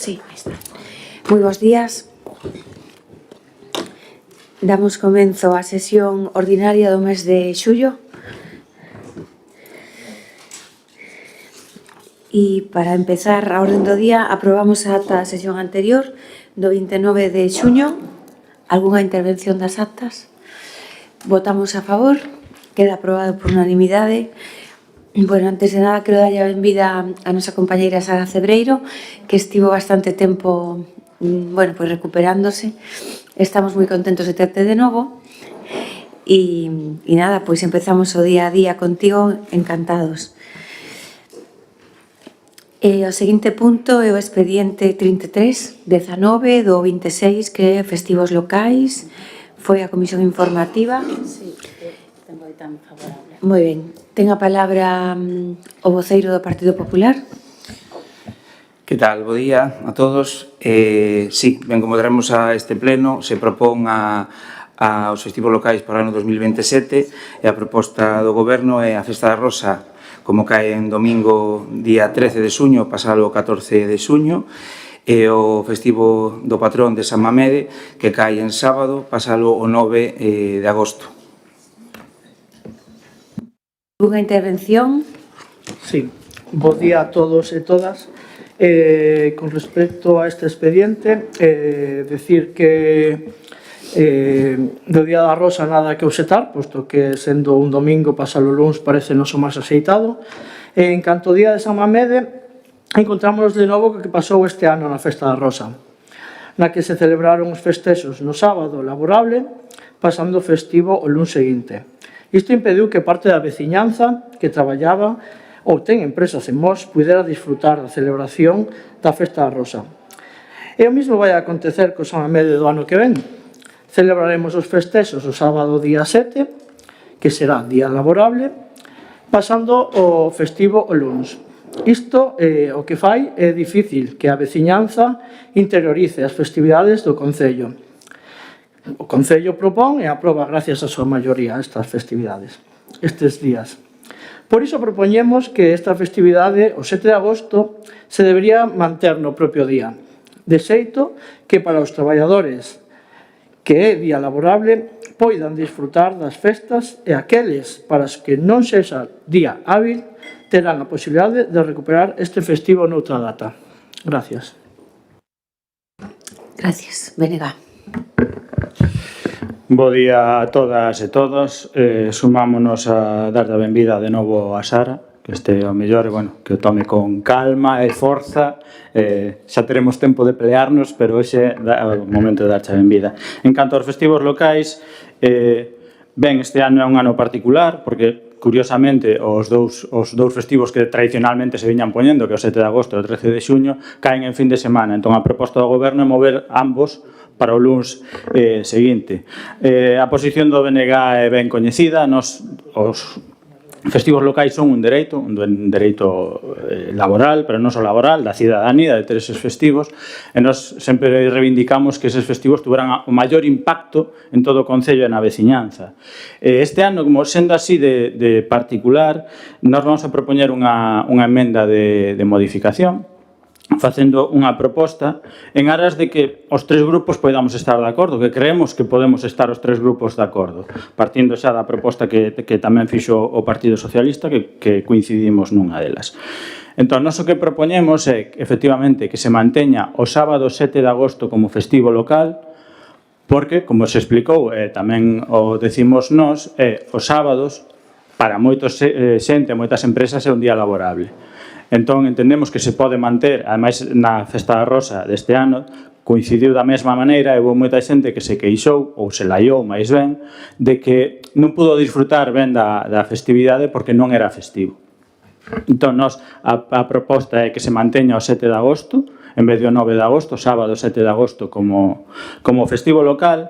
Sí, aí está. Moi bons días. Damos comenzo á sesión ordinaria do mes de xullo. E para empezar a orden do día, aprobamos a ata da sesión anterior do 29 de xuño. Algúnha intervención das actas? Votamos a favor. Queda aprobado por unanimidade. Bueno, antes de nada, quero darlle a benvida a nosa compañeira Sara Cebreiro, que estivo bastante tempo, bueno, pues recuperándose. Estamos moi contentos de terte de novo. E nada, pois empezamos o día a día contigo, encantados. O seguinte punto é o expediente 33-19 do 26, que é festivos locais. Foi a comisión informativa. Sí, ten votan favorable. Moi ben. Ten a palabra o voceiro do Partido Popular. Que tal? Bo día a todos. Sí, ben, como teremos a este pleno, se propón aos festivos locais para o ano 2027 e a proposta do Goberno é a Festa da Rosa, como cae en domingo día 13 de xuño, pasalo o 14 de xuño, e o festivo do patrón de San Mamede, que cae en sábado, pasalo o 9 de agosto. Unha intervención. Sí, bo día a todos e todas. Con respecto a este expediente, decir que do Día da Rosa nada que obxectar, posto que sendo un domingo pasalo o luns parece noso máis axeitado. En canto ao Día de San Mamede, encontrámonos de novo que pasou este ano na Festa da Rosa, na que se celebraron os festexos no sábado laborable, pasando o festivo o luns seguinte. Isto impediu que parte da veciñanza que traballaba ou ten empresas en Mos pudera disfrutar da celebración da Festa da Rosa. E o mesmo vai acontecer co San Mamede do ano que ven. Celebraremos os festexos o sábado día 7, que será día laborable, pasando o festivo o luns. Isto o que fai é difícil que a veciñanza interiorice as festividades do Concello. O Concello propón e aproba gracias á súa maioría estas festividades, estes días. Por iso propoñemos que esta festividade, o 7 de agosto, se debería manter no propio día, de xeito que para os traballadores que é día laborable poidan disfrutar das festas e aqueles para os que non sexa día hábil terán a posibilidade de recuperar este festivo noutra data. Gracias. Gracias. Venega. Bo día a todas e todos. Sumámonos a dar a benvida de novo a Sara, que este o mellor, bueno, que o tome con calma e forza. Xa teremos tempo de pelearnos, pero hoxe é o momento de darche a benvida. En canto aos festivos locais, ben, este ano é un ano particular, porque curiosamente os dous festivos que tradicionalmente se viñan poñendo, que é o 7 de agosto e o 13 de xuño, caen en fin de semana. Entón a proposta do Goberno é mover ambos para o luns seguinte. A posición do BNG é ben coñecida. Os festivos locais son un dereito laboral, pero non só laboral, da cidadanía, de ter eses festivos, e nós sempre reivindicamos que eses festivos tuveran o maior impacto en todo o Concello e na veciñanza. Este ano, como sendo así de particular, nós vamos a propoñer unha emenda de modificación, facendo unha proposta en aras de que os tres grupos podamos estar de acordo, que creemos que podemos estar os tres grupos de acordo, partindo xa da proposta que tamén fixo o Partido Socialista, que coincidimos nunha delas. Entón, nós o que propoñemos é, efectivamente, que se manteña o sábado 7 de agosto como festivo local, porque, como se explicou, tamén o decimos nós, os sábados, para moitos xente, moitas empresas, é un día laborable. Entón, entendemos que se pode manter, ademais, na Festa da Rosa deste ano, coincidiu da mesma maneira, e houve moita xente que se queixou, ou se laiou máis ben, de que non pudo disfrutar ben da festividade porque non era festivo. Entón, a proposta é que se manteña o 7 de agosto, en vez do 9 de agosto, sábado 7 de agosto como festivo local.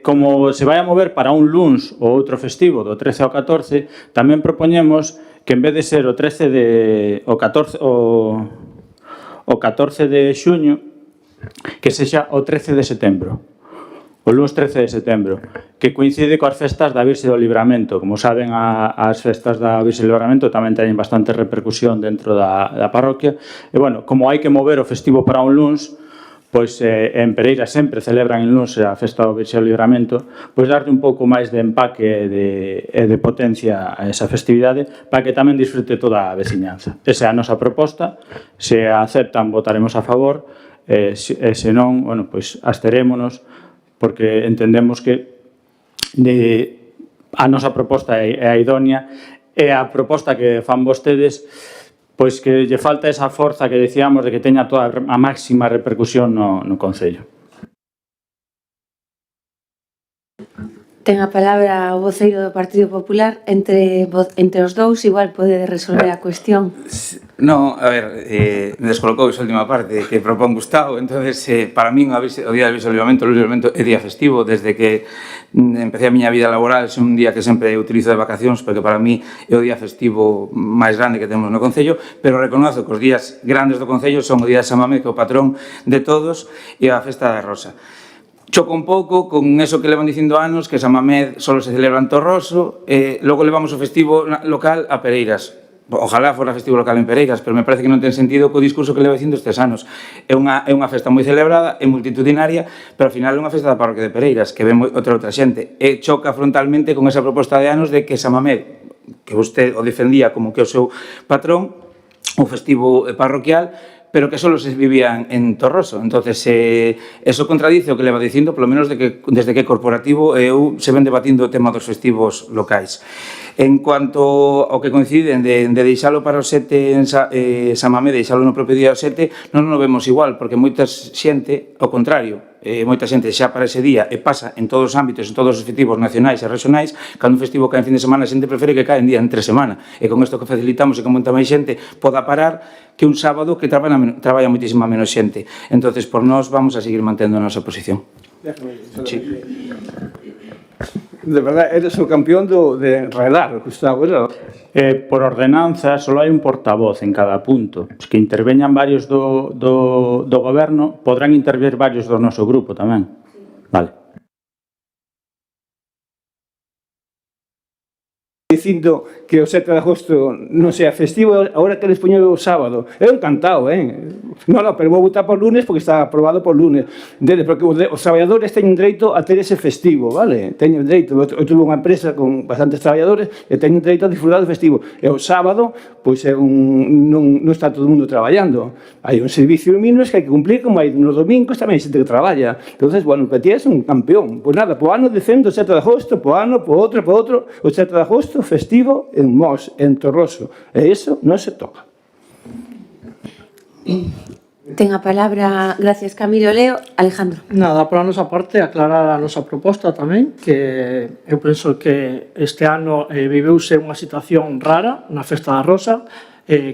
Como se vai a mover para un luns ou outro festivo do 13 ao 14, tamén propoñemos que en vez de ser o 14 de xuño, que sexa o 13 de setembro. o luns 13 de setembro, que coincide coas festas da Virxe do Libramento. Como saben, as festas da Virxe do Libramento tamén teñen bastante repercusión dentro da parroquia. E, bueno, como hai que mover o festivo para un luns, pois en Pereira sempre celebran en luns a festa do Virxe do Libramento, pois darlle un pouco máis de empaque e de potencia a esa festividade para que tamén disfrute toda a veciñanza. Esa é a nosa proposta. Se a aceptan, votaremos a favor, e se non, bueno, pois absterémonos, porque entendemos que a nosa proposta é a idónea, e a proposta que fan vostedes, pois que lle falta esa forza que decíamos de que teña toda a máxima repercusión no Concello. Ten a palabra o voceiro do Partido Popular. Entre os dous igual pode resolver a cuestión. No, a ver, me descolocou esa última parte que propón Gustavo. Entonces, para min o día del Virxe do Libramento, o Libramento é día festivo. Desde que empecé a miña vida laboral, é un día que sempre utilizo de vacacións, porque para mí é o día festivo máis grande que temos no Concello, pero reconozo que os días grandes do Concello son o día de San Mamés, que é o patrón de todos, e a festa da Rosa. Choco un pouco con eso que levan dicindo anos, que San Mamés só se celebra en Torroso, e logo levamos o festivo local a Pereiras. Ojalá fora festivo local en Pereiras, pero me parece que non ten sentido co discurso que leva dicindo estes anos. É unha festa moi celebrada, é multitudinaria, pero ao final é unha festa da parroquia de Pereiras, que ven outra xente. E choca frontalmente con esa proposta de anos de que San Mamés, que vostede o defendía como que o seu patrón, o festivo parroquial, pero que só se vivía en Torroso. Entonces, eso contradice o que leva dicindo, polo menos desde que corporativo eu se ven debatindo o tema dos festivos locais. En cuanto ao que coinciden de deixalo para o 7 en San Mamés, deixalo no propio día o 7, non nos vemos igual, porque moita xente, ao contrario, moita xente xa para ese día e pasa en todos os ámbitos, en todos os festivos nacionais e regionais, cando un festivo cae en fin de semana, a xente prefere que cae en día entre semana. E con isto que facilitamos e que moita máis xente poda parar que un sábado que traballa moitísima menos xente. Entonces, por nós, vamos a seguir mantendo a nosa posición. Sí. De verdade, eres o campeón de enredar, Gustavo. Por ordenanza, só hai un portavoz en cada punto. Os que interveñan varios do goberno podrán intervir varios do noso grupo tamén. Vale. Dicindo que o 7 de agosto non sea festivo, agora que les poño o sábado. Eu encantado, Non, pero vou votar por lunes porque está aprobado por lunes. Porque os traballadores teñen dereito a ter ese festivo, vale? Teñen dereito. Eu tuve unha empresa con bastantes traballadores e teñen dereito a disfrutar do festivo. E o sábado, pois non está todo o mundo traballando. Hai un servicio mínimo que hai que cumplir, como hai nos domingos tamén xente que traballa. Entonces, bueno, para ti és un campeón. Pois nada, po ano defendo o 7 de agosto, po ano, po outro, o 7 de agosto festivo en Mos, en Torroso. E iso non se toca. Ten a palabra, gracias Camilo, Leo, Alejandro. Nada, por a nosa parte, aclarar a nosa proposta tamén, que eu penso que este ano viveuse unha situación rara na Festa da Rosa,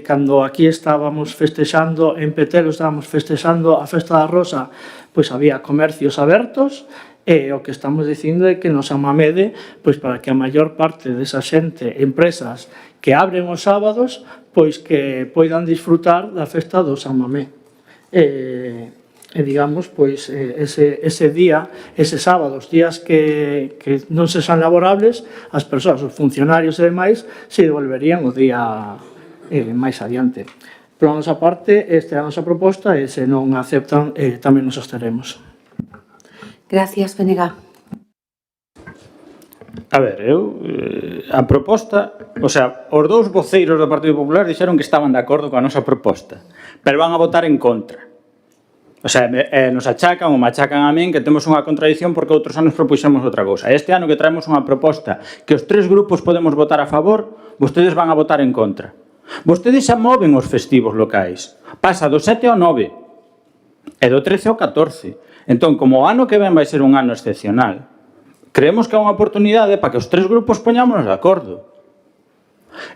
cando aquí estábamos festexando, en Petelo estábamos festexando a Festa da Rosa, pois había comercios abertos, e o que estamos dicindo é que no San Mamede, pois para que a maior parte desa xente, empresas que abren os sábados, pois que poidan disfrutar da festa do San Mamé. E digamos, pois, ese día, ese sábado, os días que non se son laborables, as persoas, os funcionarios e demais, se devolverían o día máis adiante. Por a nosa parte, esta é a nosa proposta e se non aceptan, tamén nos absteremos. Gracias, Benega. A ver, a proposta, os dous voceiros do Partido Popular dixeron que estaban de acordo coa nosa proposta, pero van a votar en contra. Nos achacan ou machacan a min que temos unha contradición porque outros anos propuxemos outra cousa. Este ano que traemos unha proposta que os tres grupos podemos votar a favor, vostedes van a votar en contra. Vostedes xa moven os festivos locais. Pasa do 7 ao 9 e do 13 ao 14. Entón, como o ano que ven vai ser un ano excepcional, creemos que é unha oportunidade para que os tres grupos poñámonos de acordo.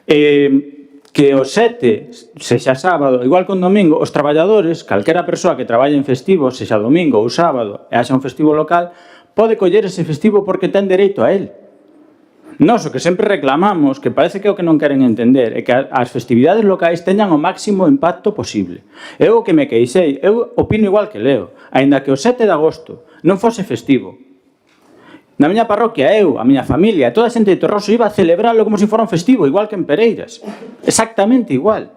Que o 7, sexa sábado, igual que un domingo, os traballadores, calquera persoa que traballe en festivos, sexa domingo ou sábado, e haxa un festivo local, pode coller ese festivo porque ten dereito a él. Nós o que sempre reclamamos, que parece que é o que non queren entender, é que as festividades locais teñan o máximo impacto posible. Eu o que me queixei, eu opino igual que Leo, aínda que o 7 de agosto non fose festivo, Na miña parroquia, eu, a miña familia, toda a xente de Torroso iba a celebralo como se fora un festivo, igual que en Pereiras. Exactamente igual.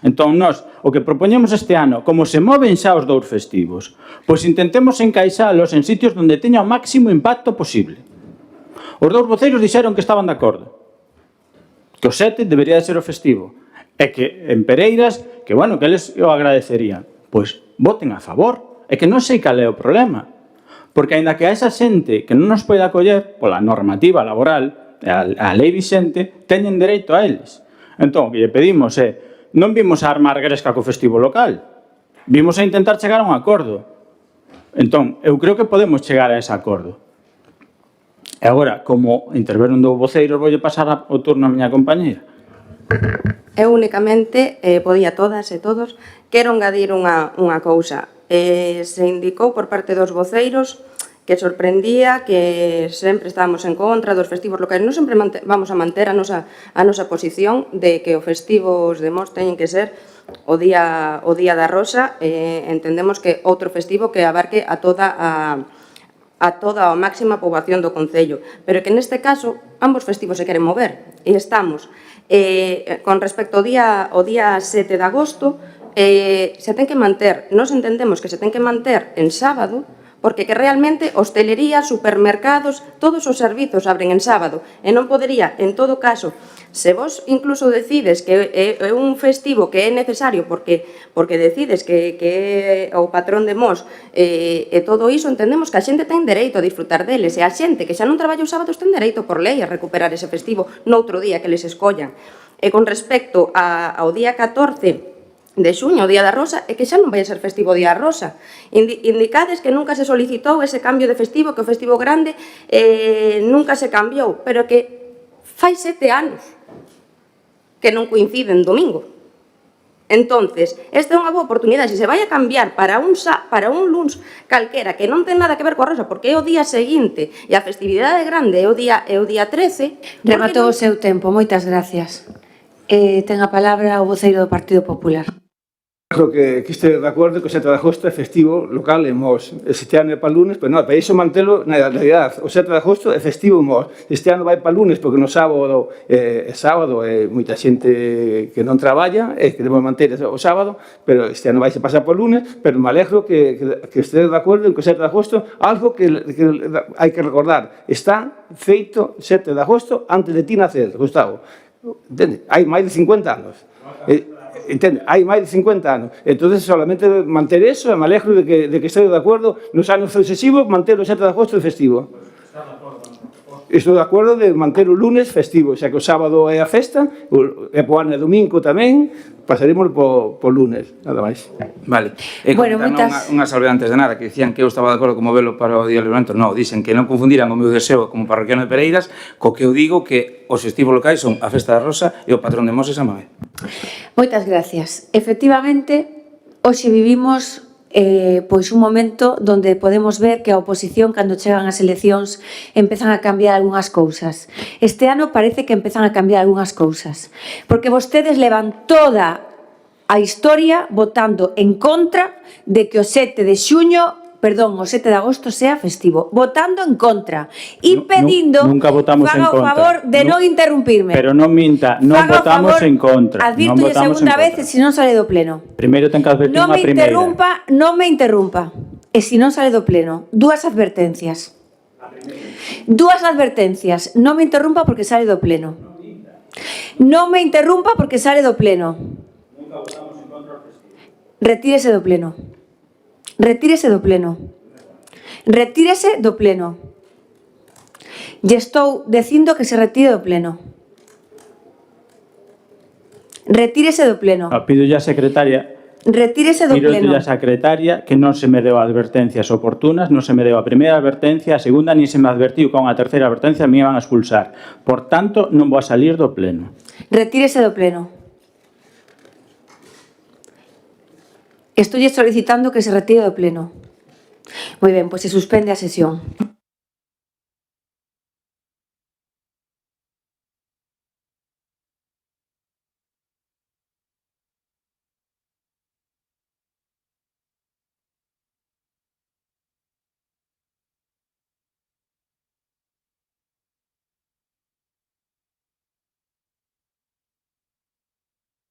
Entón, nós, o que propoñemos este ano, como se moven xa os dous festivos, pois intentemos encaixalos en sitios onde teña o máximo impacto posible. Os dous voceiros dixeron que estaban de acordo, que o 7 debería de ser o festivo, e que en Pereiras, que bueno, que eles o agradecerían. Pois voten a favor, e que non sei cal é o problema. Porque aínda que a esa xente que non nos pode acoller pola normativa laboral, a lei vixente, teñen dereito a eles. Entón, o que lle pedimos é, non vimos a armar gresca co festivo local, vimos a intentar chegar a un acordo. Entón, eu creo que podemos chegar a ese acordo. E agora, como interveron dous voceiros, voulle pasar o turno a miña compañeira. Eu únicamente, podía todas e todos, quero engadir unha cousa. Se indicou por parte dos voceiros que sorprendía que sempre estábamos en contra dos festivos locais. Non sempre vamos a manter a nosa posición de que os festivos de Mos teñen que ser o Día da Rosa. Entendemos que outro festivo que abarque a toda a máxima poboación do Concello. Pero que neste caso ambos festivos se queren mover. E estamos, con respecto ao día 7 de agosto, se ten que manter, nós entendemos que se ten que manter en sábado, porque que realmente hostelería, supermercados, todos os servizos abren en sábado, e non podería, en todo caso, se vos incluso decides que é un festivo que é necesario porque decides que é o patrón de Mos e todo iso, entendemos que a xente ten dereito a disfrutar deles, e a xente que xa non traballa os sábados ten dereito por lei a recuperar ese festivo noutro día que les escollan. E con respecto ao día 14 de xuño, o Día da Rosa, é que xa non vai a ser festivo o Día da Rosa. Indicades que nunca se solicitou ese cambio de festivo, que o festivo grande nunca se cambiou, pero que fai 7 anos que non coinciden domingo. Entonces, esta é unha boa oportunidade. Se se vai a cambiar para un luns calquera que non ten nada que ver coa Rosa, porque é o día seguinte e a festividade grande é o día 13... Rematou o seu tempo, moitas gracias. Ten a palabra o voceiro do Partido Popular. Creo que este de acordo que o 7 de agosto é festivo local en Mos. Este ano é para lunes, pero non, para iso mantelo na realidade. O 7 de agosto é festivo en Mos. Este ano vai para lunes porque no sábado é moita xente que non traballa e queremos manter o sábado, pero este ano vai se pasar por lunes, pero me alegro que este de acordo en que o 7 de agosto, algo que hai que recordar, está feito 7 de agosto antes de ti nacer, Gustavo. Entende? Hai máis de 50 anos. Entende? Hai máis de 50 anos. Entón, solamente manter eso, e me alegro de que estedes de acordo nos anos sucesivos, manter o 7 de agosto de festivo. Estou de acordo de manter o lunes festivo, xa que o sábado é a festa, e po ano é domingo tamén, pasaremos po lunes, nada máis. Vale. Bueno, moitas... Unha salve antes de nada, que dicían que eu estaba de acordo con movelo para o Día do Livramento. Non, dicen que non confundiran o meu deseo como parroquiano de Pereiras co que eu digo que os festivos locais son a Festa da Rosa e o patrón de Mos é San Mamede. Moitas gracias. Efectivamente, hoxe vivimos pois un momento onde podemos ver que a oposición, cando chegan as eleccións, empezan a cambiar algunhas cousas. Este ano parece que empezan a cambiar algunhas cousas, porque vostedes levan toda a historia votando en contra de que o 7 de agosto sea festivo, votando en contra e pedindo nunca votamos en faga o contra. favor de non interrumpirme. Pero non minta, non votamos en contra. Advirtolle segunda vez e se non sale do pleno. Primeiro ten que advertir unha primeira. Non me interrumpa. E se non sale do pleno, dúas advertencias. Non me interrumpa porque sale do pleno. Non me interrumpa porque sale do pleno. Retírese do pleno. Retírese do pleno. Retírese do pleno. Lle estou dicindo que se retire do pleno. Retírese do pleno. Pídolle a secretaria. Retírese do pleno. Pídolle a secretaria que non se me deu advertencias oportunas, non se me deu a primeira advertencia, a segunda nin se me advertiu con a terceira advertencia me iban a expulsar. Por tanto, non vou a salir do pleno. Retírese do pleno. Estoy solicitando que se retire do pleno. Moi ben, pois se suspende a sesión.